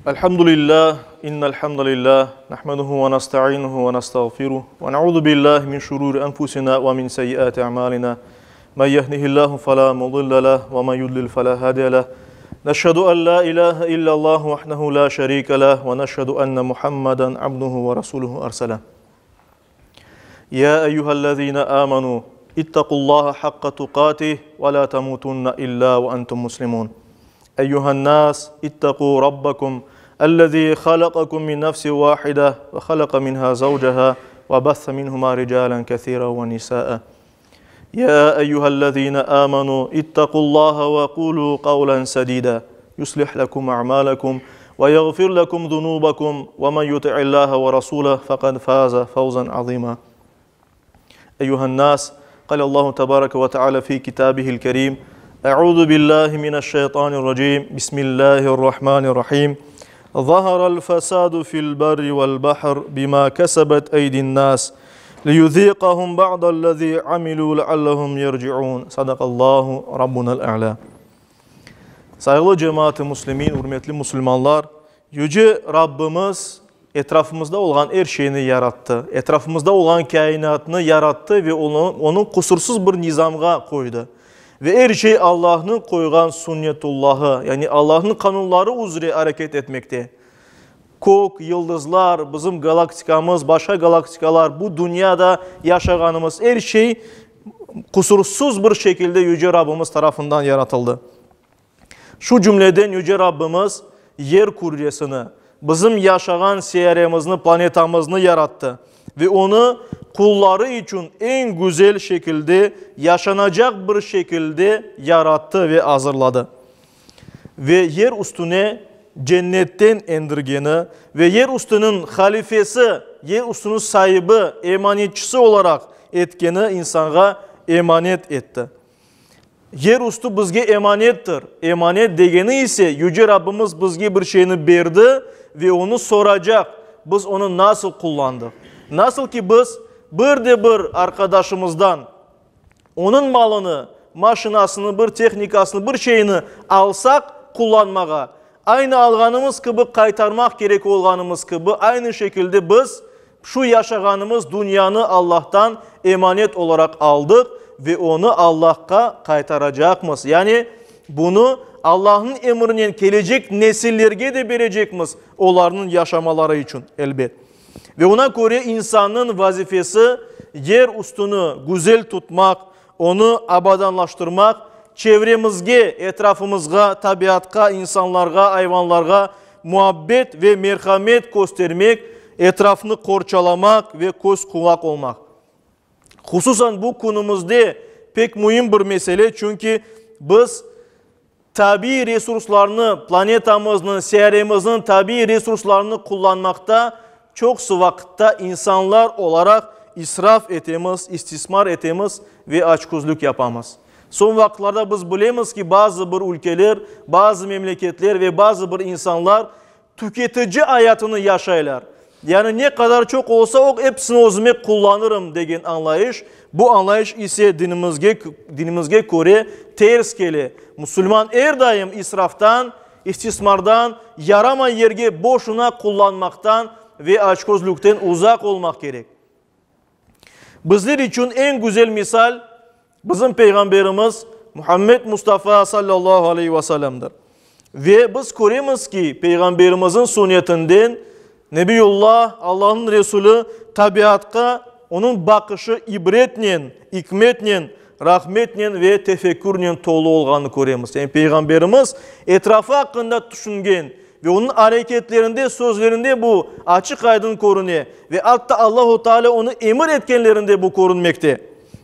Elhamdülillah, innel hamdülillah, nahmeduhu ve nesta'inuhu ve nestağfiruh ve na'udhu billahi min şururi enfusina ve min seyyiati a'malina. Men yehdihillahu fela mudille leh ve men yudlil fela hadiye leh. Neşhedü en la ilahe illallah vahdehu la şerike leh ve neşhedü enne Muhammeden abduhu ve resuluhu ersele. Ya eyyühellezine amenu ittaqullaha hakka tuqatih ve la temutunna illa ve entum muslimun. Eyyühennas ittaqu rabbakum الذي خلقكم من نفس واحدة وخلق منها زوجها وبث منهما رجالا كثيرا ونساء يا أيها الذين آمنوا اتقوا الله وقولوا قولا سديدا يصلح لكم أعمالكم ويغفر لكم ذنوبكم ومن يطع الله ورسوله فقد فاز فوزا عظيما أيها الناس قال الله تبارك وتعالى في كتابه الكريم أعوذ بالله من الشيطان الرجيم بسم الله الرحمن الرحيم ظهر الفساد في البر والبحر بما كسبت أيدي الناس ليذيقهم بعض الذي عملوا لعلهم يرجعون Sadakallahu Rabbunal A'la. Saygılı cemaat-i muslimin, hürmetli Müslümanlar, Yüce Rabbimiz etrafımızda olan her şeyini yarattı. Etrafımızda olan kainatını yarattı ve onu kusursuz bir nizamga koydu. Ve her şey Allah'ın koygan sünnetullahı, yani Allah'ın kanunları üzere hareket etmekte. Kök, yıldızlar, bizim galaktikamız, başka galaktikalar, bu dünyada yaşaganımız her şey kusursuz bir şekilde Yüce Rabbimiz tarafından yaratıldı. Şu cümleden Yüce Rabbimiz yer küresini, bizim yaşagan seyyaremizini, planetamızını yarattı. Ve onu kulları için en güzel şekilde, yaşanacak bir şekilde yarattı ve hazırladı. Ve yer üstüne cennetten indirgeni ve yer üstünün halifesi, yer üstünün sahibi, emanetçisi olarak etkeni insana emanet etti. Yer üstü bizge emanettir. Emanet degeni ise Yüce Rabbimiz bizge bir şeyini verdi ve onu soracak. Biz onu nasıl kullandık? Nasıl ki biz bir arkadaşımızdan onun malını, maşinasını, bir teknikasını, bir şeyini alsak kullanmağa, aynı alganımız gibi kaytarmak gerek olganımız gibi aynı şekilde biz şu yaşaganımız dünyanı Allah'tan emanet olarak aldık ve onu Allah'a kaytaracakmız. Yani bunu Allah'ın emrinin gelecek nesillerge de verecekmiz onların yaşamaları için elbet. Ve ona göre insanın vazifesi yer üstünü güzel tutmak, onu abadanlaştırmak, çevremizge, etrafımızga, tabiatka, insanlarga, hayvanlarga muhabbet ve merhamet göstermek, etrafını korçalamak ve göz kulak olmak. Hususan bu konumuzda pek mühim bir mesele, çünkü biz tabi resurslarını, planetamızın, seyyaremizin tabi resurslarını kullanmakta çok vakitte insanlar olarak israf etemiz, istismar etemiz ve açgözlük yapamız. Son vakitlerde biz bilemiz ki bazı bir ülkeler, bazı memleketler ve bazı bir insanlar tüketici hayatını yaşaylar. Yani ne kadar çok olsa o hepsini özüme kullanırım degen anlayış. Bu anlayış ise dinimizge göre ters gele. Müslüman her daim israftan, istismardan, yarama yerge boşuna kullanmaktan ve açgözlükten uzak olmak gerek. Bizler için en güzel misal bizim Peygamberimiz Muhammed Mustafa sallallahu aleyhi ve sellem'dir. Ve biz göremiz ki Peygamberimizin sünnetinden Nebiyullah, Allah'ın Resulü tabiatka onun bakışı ibretle, hikmetle, rahmetle ve tefekkürle dolu olganı göremiz. Yani Peygamberimiz etrafı hakkında düşüngen ve onun hareketlerinde, sözlerinde bu açık aydın korunuyor. Ve hatta Allahu Teala onu emir etkenlerinde bu korunmekte.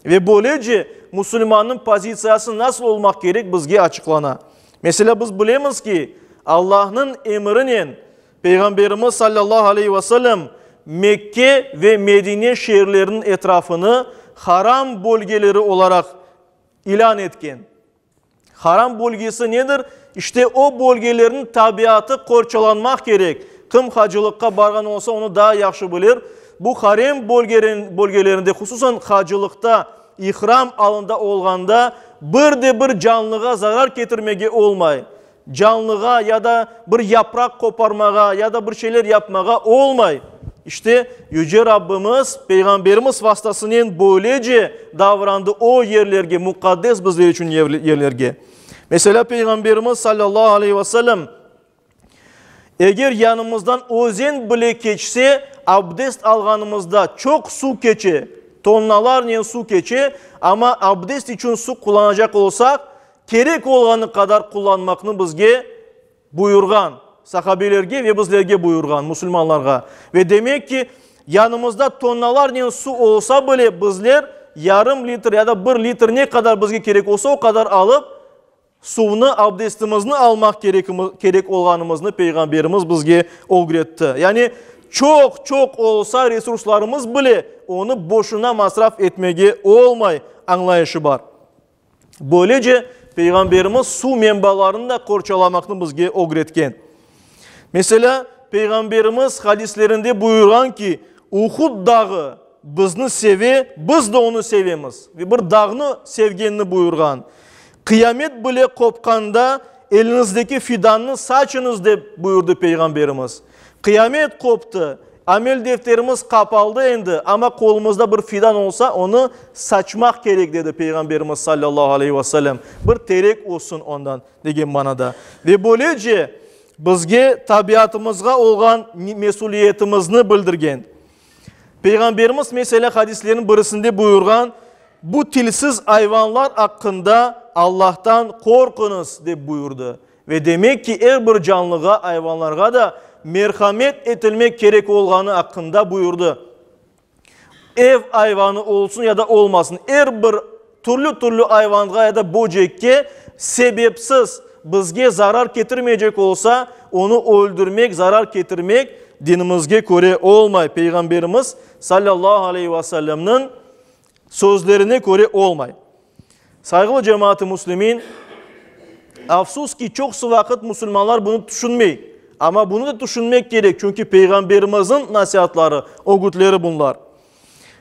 Ve böylece Müslümanın pozisyası nasıl olmak gerek bizge açıklana. Mesela biz bilemiz ki Allah'ın emrinin Peygamberimiz sallallahu aleyhi ve sellem Mekke ve Medine şehirlerinin etrafını haram bölgeleri olarak ilan etken. Haram bölgesi nedir? İşte o bölgelerin tabiatı korçalanmak gerek. Kim hacılıkka bargan olsa onu daha yaxşı bilir. Bu harem bölgelerinde, hususan hacılıkta, ihram alında olganda bir canlığa zarar getirmege olmay. canlığa ya da bir yaprak koparmağa ya da bir şeyler yapmağa olmay. İşte Yüce Rabbimiz Peygamberimiz vasıtasının böylece davrandı o yerlerge, mukaddes bizler için yerlerge. Mesela Peygamberimiz sallallahu aleyhi ve sellem eğer yanımızdan ozen bile geçse abdest alganımızda çok su geçe, tonnalarla su geçe ama abdest için su kullanacak olsak gerek olanı kadar kullanmakını bizge buyurgan. Sahabelerge ve bizlerge buyurgan, Müslümanlarga. Ve demek ki yanımızda tonnalarla su olsa bile bizler yarım litre ya da 1 litre ne kadar bizge gerek olsa o kadar alıp suvunu, abdestimizni almak gerek olanımızını Peygamberimiz bizge öğretti. Yani çok olsa resurslarımız bile onu boşuna masraf etmeye olmay anlayışı var. Böylece Peygamberimiz su menbalarını da korçalamakını bizge öğretken. Mesela Peygamberimiz hadislerinde buyurgan ki Uhud dağı bizni sevi, biz de onu sevemiz. Ve bir dağını sevgenini buyurgan. Kıyamet bile kopkanda elinizdeki fidanını saçınız de buyurdu Peygamberimiz. Kıyamet koptu. Amel defterimiz kapaldı endi ama kolumuzda bir fidan olsa onu saçmak gerek dedi Peygamberimiz sallallahu aleyhi ve sellem. Bir terek olsun ondan degen manada. Ve böylece bizge tabiatımızga olgan mesuliyetimizni bildirgen. Peygamberimiz mesela hadislerin birisinde buyurgan bu tilsiz hayvanlar hakkında Allah'tan korkunuz de buyurdu. Ve demek ki her bir canlıga, hayvanlarga da merhamet etilmek gerek olganı hakkında buyurdu. Ev hayvanı olsun ya da olmasın. Her bir türlü hayvanga ya da böcekke sebepsiz bizge zarar getirmeyecek olsa onu öldürmek, zarar getirmek dinimizge göre olmay. Peygamberimiz sallallahu aleyhi ve sellem'nin sözlerine göre olmay. Saygılı cemaat-i Müslümin, afsus ki çok vakit Müslümanlar bunu düşünmeyi. Ama bunu da düşünmek gerek. Çünkü Peygamberimizin nasihatları, öğütleri bunlar.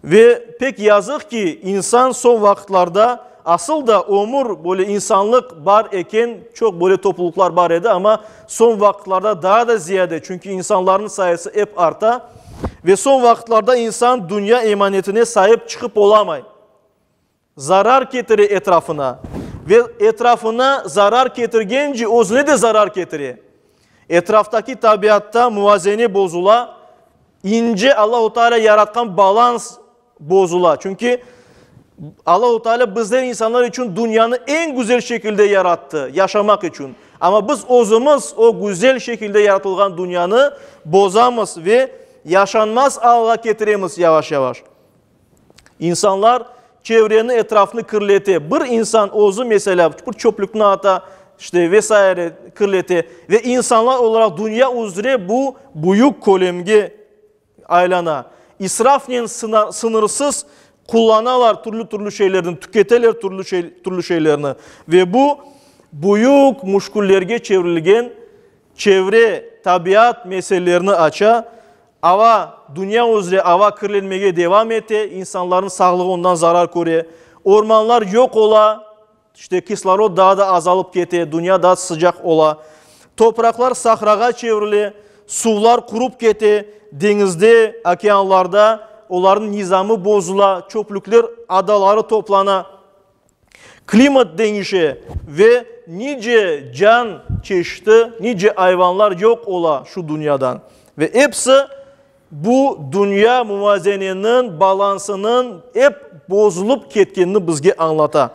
Ve pek yazık ki insan son vakitlerde asıl da ömür böyle insanlık var eken çok böyle topluluklar var idi ama son vakitlerde daha da ziyade. Çünkü insanların sayısı hep arta. Ve son vakitlerde insan dünya emanetine sahip çıkıp olamay. Zarar getirir etrafına. Ve etrafına zarar getirgence özüne de zarar getirir. Etraftaki tabiatta muvazene bozula, ince Allah-u Teala yaratkan balans bozula. Çünkü Allah-u Teala bizler insanlar için dünyanı en güzel şekilde yarattı, yaşamak için. Ama biz özümüz o güzel şekilde yaratılgan dünyanı bozamız ve yaşanmaz hale getiremiz yavaş yavaş. İnsanlar çevrenin etrafını kirleti. Bir insan özü mesela bir çöplükne ata, İşte vesaire kirleti ve insanlar olarak dünya üzere bu büyük kolemge aylana. İsrafla sınırsız kullanalar türlü şeylerini, tüketeler türlü şeylerini ve bu büyük muşkullerge çevrilgen çevre, tabiat meselelerini aça. Ava, dünya üzere ava kirlenmeye devam ete, insanların sağlığı ondan zarar görüyor. Ormanlar yok ola. İşte kislorod daha da azalıp gete, dünya daha sıcak ola. Topraklar sahraga çevrili, sular kurup gete, denizde, okeanlarda onların nizamı bozula, çöplükler adaları toplana. Klimat değişe ve nice can çeşidi, nice hayvanlar yok ola şu dünyadan. Ve hepsi bu dünya muvazenenin, balansının hep bozulup ketkenini bizge anlata.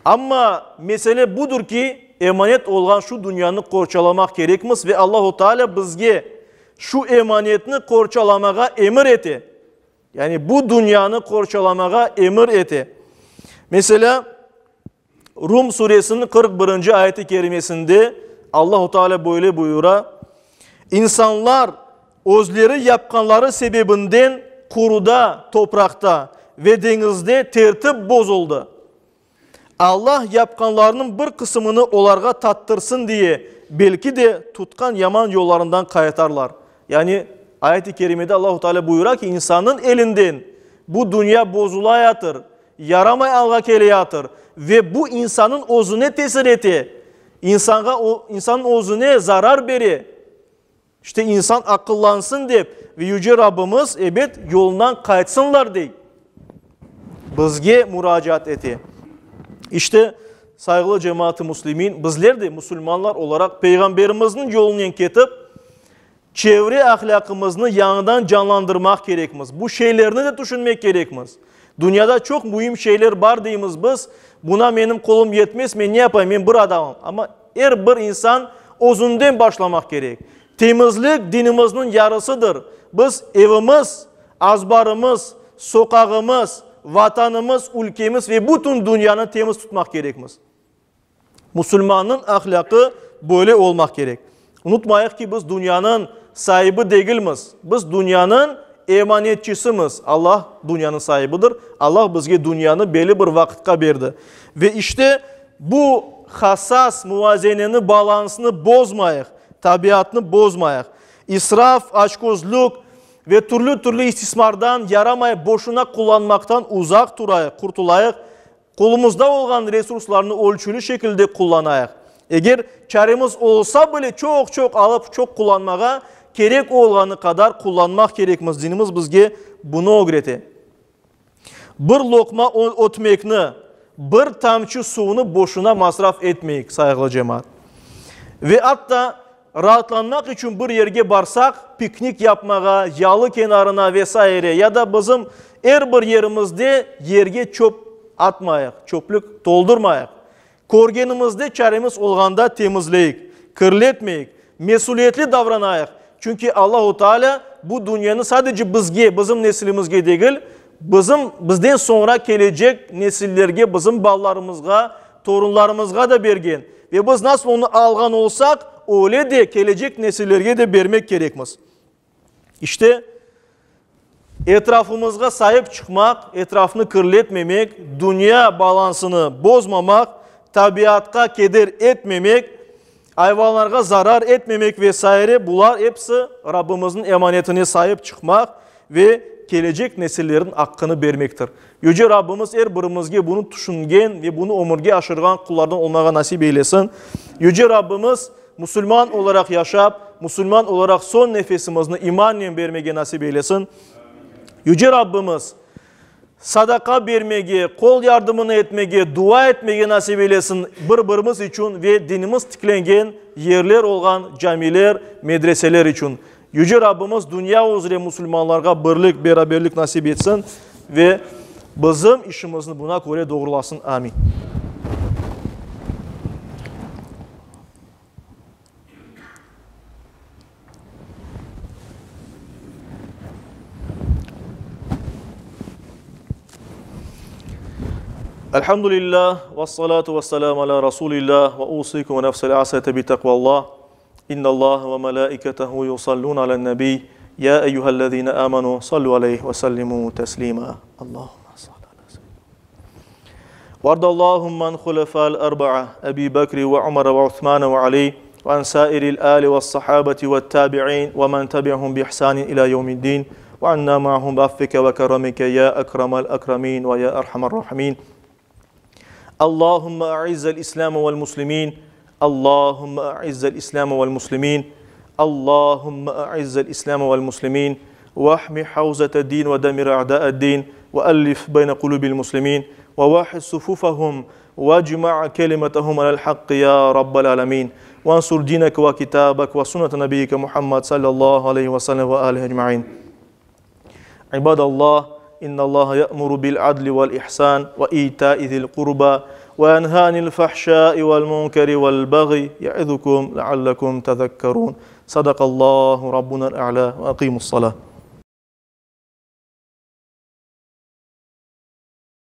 Ama mesele budur ki emanet olan şu dünyanı korçalamak gerekmez ve Allah-u Teala bizge şu emanetini korçalamağa emir eti. Yani bu dünyanı korçalamağa emir eti. Mesela Rum suresinin 41. ayeti kerimesinde Allah-u Teala böyle buyura. İnsanlar özleri yapkanları sebebinden kuruda, toprakta ve denizde tertip bozuldu. Allah yapkanlarının bir kısmını onlarga tattırsın diye belki de tutkan yaman yollarından kayatarlar. Yani ayet-i kerimede Allah-u Teala buyurar ki insanın elinden bu dünya bozulayatır, yaramay alga keleyatır ve bu insanın özüne tesir eti. İnsanın özüne zarar beri. İşte insan akıllansın deyip ve Yüce Rabbimiz evet yolundan kaytsınlar deyip bizge müracaat eti. İşte saygılı cemaat-i muslimin bizler de Müslümanlar olarak Peygamberimizin yolundan ketip çevre ahlakımızı yanından canlandırmak gerekmiz. Bu şeylerini de düşünmek gerekmiz. Dünyada çok mühim şeyler var deyimiz biz. Buna benim kolum yetmez, ben ne yapayım, ben bir adamım. Ama her bir insan özünden başlamak gerek. Temizlik dinimizin yarısıdır. Biz evimiz, azbarımız, sokağımız, vatanımız, ülkemiz ve bütün dünyanı temiz tutmak gerekmiz. Müslümanın ahlakı böyle olmak gerek. Unutmayın ki biz dünyanın sahibi değiliz. Biz dünyanın emanetçisimiz. Allah dünyanın sahibidir. Allah bizge dünyanı belli bir vakitte verdi. Ve işte bu hassas muvazeneni, balansını bozmayık. Tabiatını bozmayık. İsraf, açgözlük ve türlü istismardan yaramayıp boşuna kullanmaktan uzak durayık, kurtulayık. Kolumuzda olan resurslarını ölçülü şekilde kullanayık. Eğer çaremiz olsa bile çok alıp çok kullanmaya gerek olanı kadar kullanmak gerekmez. Dinimiz bizge bunu öğreti. Bir lokma otmekni, bir tamçı suyunu boşuna masraf etmeyik saygılı cemaat. Ve hatta rahatlanmak için bir yerge barsak, piknik yapmaya, yalı kenarına vesaire ya da bizim her bir yerimizde yerge çöp atmayık, çöplük doldurmayık. Korgenimizde çaremiz olganda temizleyik, kirletmeyik, mesuliyetli davranayık. Çünkü Allah-u Teala bu dünyanı sadece bizge, bizim neslimizge değil, bizden sonra gelecek nesillerge, bizim ballarımızga, torunlarımızga da bergen. Ve biz nasıl onu algan olsak, öyle de gelecek nesillerge de vermek gerekmez. İşte etrafımızga sahip çıkmak, etrafını kirletmemek, dünya balansını bozmamak, tabiatka keder etmemek, hayvanlara zarar etmemek vesaire, bunlar hepsi Rabbimizin emanetine sahip çıkmak ve gelecek nesillerin hakkını vermektir. Yüce Rabbimiz her birimizge bunu düşüngen ve bunu omurge aşırgan kullardan olmağa nasip eylesin. Yüce Rabbimiz Müslüman olarak yaşap, Müslüman olarak son nefesimizni imanla vermeye nasip eylesin. Yüce Rabbimiz sadaka vermeye, kol yardımını etmeye, dua etmeye nasip eylesin birbirimiz için ve dinimiz tiklengen yerler olan camiler, medreseler için. Yüce Rabbimiz dünya üzere Müslümanlara birlik, beraberlik nasip etsin ve bizim işimizni buna göre doğrulasın. Amin. Elhamdülillah ve salatu ve selamu ala Resulillah ve usikum ve nefsel asete bi takvallah. İnna Allah ve melaiketehu yusallun ala nebi. Ya eyyühellezine amanu sallu aleyhi ve sellimu teslima. Allahümme salli ala seyyidina. Vardallahumman hulefa'l erba'a Ebi Bekri ve Umar ve Uthman ve Ali ve an sairil ali ve sahabeti ve tabi'in ve men tabi'hum bi ihsanin ila yevmiddin ve anna ma'hum bi affike ve keramike ya ekramel ekramin ve ya erhamer rahimin. اللهم أعز الإسلام والمسلمين اللهم أعز الإسلام والمسلمين اللهم أعز الإسلام والمسلمين واحمي حوزة الدين ودمر أعداء الدين وألف بين قلوب المسلمين وواحد صفوفهم واجمع كلمتهم على الحق يا رب العالمين وانصر دينك وكتابك وسنة نبيك محمد صلى الله عليه وسلم وآله أجمعين. عباد الله إن الله يأمر بالعدل والإحسان وإيتاء ذي القربى وينهى عن الفحشاء والمنكر والبغي يعظكم لعلكم تذكرون. صدق الله ربنا الأعلى وأقيموا الصلاة.